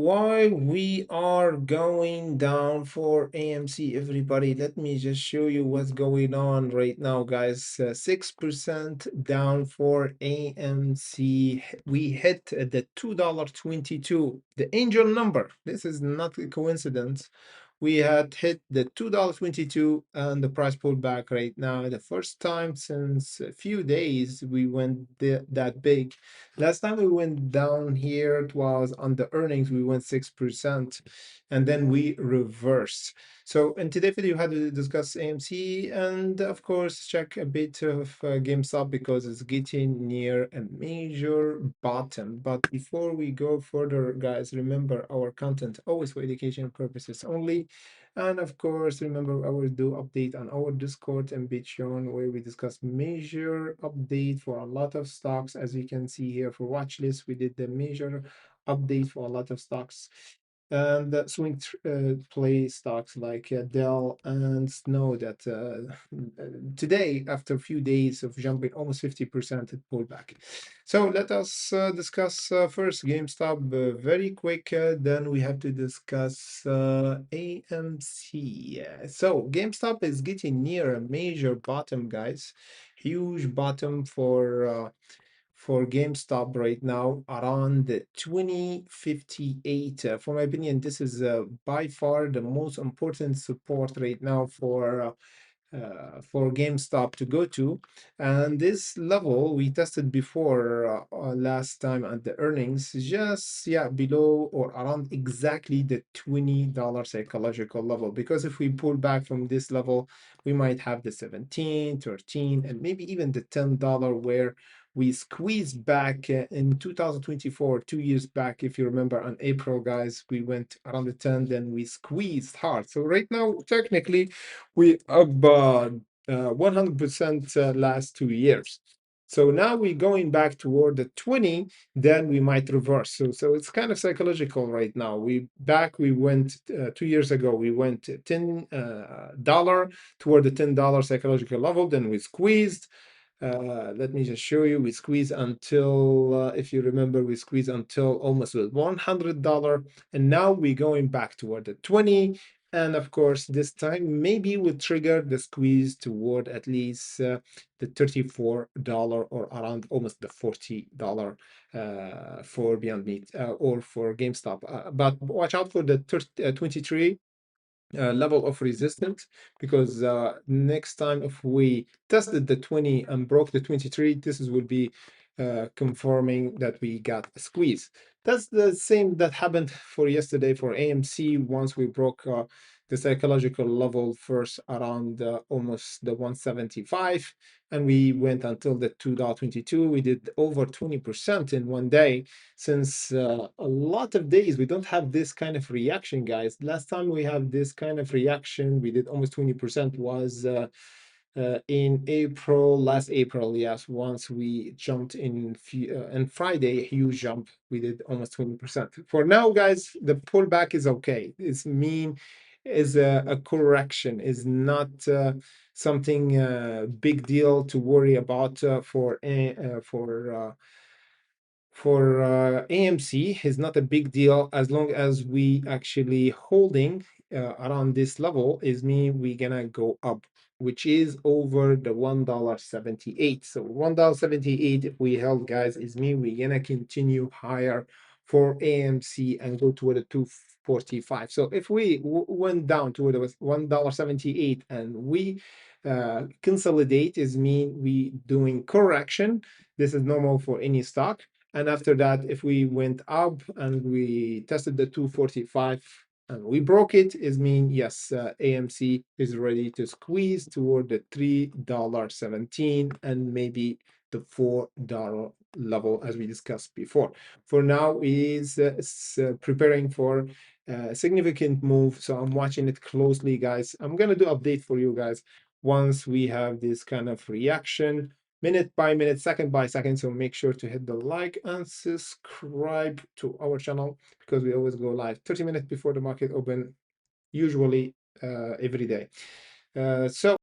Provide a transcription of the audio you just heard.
why we are going down for AMC, everybody? Let me just show you what's going on right now, guys. 6% down for AMC. We hit the $2.22, the angel number. This is not a coincidence. We had hit the $2.22 and the price pulled back right now. The first time since a few days we went that big. Last time we went down here, it was on the earnings, we went 6%, and then we reversed. So in today's video, we had to discuss AMC and of course check a bit of GameStop because it's getting near a major bottom. But before we go further, guys, remember our content always for education purposes only. And of course, remember I will do update on our Discord and Patreon where we discuss major update for a lot of stocks. As you can see here for watch list, we did the major update for a lot of stocks. And swing play stocks like Dell and Snow that today, after a few days of jumping almost 50%, it pulled back. So let us discuss first GameStop very quick. Then we have to discuss AMC. So GameStop is getting near a major bottom, guys. Huge bottom for GameStop right now around 2058. For my opinion, this is by far the most important support right now for GameStop to go to. And this level we tested before last time at the earnings, just below or around exactly the $20 psychological level. Because if we pull back from this level, we might have the 17, 13, and maybe even the $10 where we squeezed back in 2024, 2 years back. If you remember, on April, guys, we went around the 10, then we squeezed hard. So right now, technically, we up 100% last 2 years. So now we're going back toward the 20, then we might reverse. So it's kind of psychological right now. We went 2 years ago, we went $10 toward the $10 psychological level, then we squeezed. Let me just show you. We squeeze until, if you remember, we squeeze until almost $100, and now we're going back toward the 20. And of course, this time maybe we'll trigger the squeeze toward at least the $34 or around almost the $40 for Beyond Meat or for GameStop. But watch out for the 23 level of resistance, because next time if we tested the 20 and broke the 23, will be confirming that we got a squeeze. That's the same that happened for yesterday for AMC. Once we broke the psychological level first around almost the 175, and we went until the $2.22. We did over 20% in one day. Since a lot of days we don't have this kind of reaction, guys. Last time we had this kind of reaction, we did almost 20%, was in April, last April. Yes, once we jumped in and Friday, a huge jump, we did almost 20%. For now, guys, the pullback is okay. It's mean is a correction, is not something big deal to worry about for AMC. Is not a big deal as long as we actually holding around this level. Is mean we gonna go up, which is over the $1.78. So $1.78 if we held, guys, is mean we gonna continue higher for AMC and go toward the 245. So if we went down toward the $1.78 and we consolidate, is mean we doing correction. This is normal for any stock. And after that, if we went up and we tested the 245 and we broke it, is mean yes, AMC is ready to squeeze toward the $3.17 and maybe the $4 level as we discussed before. For now, is preparing for a significant move. So I'm watching it closely, guys. I'm gonna do update for you guys once we have this kind of reaction, minute by minute, second by second. So make sure to hit the like and subscribe to our channel, because we always go live 30 minutes before the market open, usually every day. So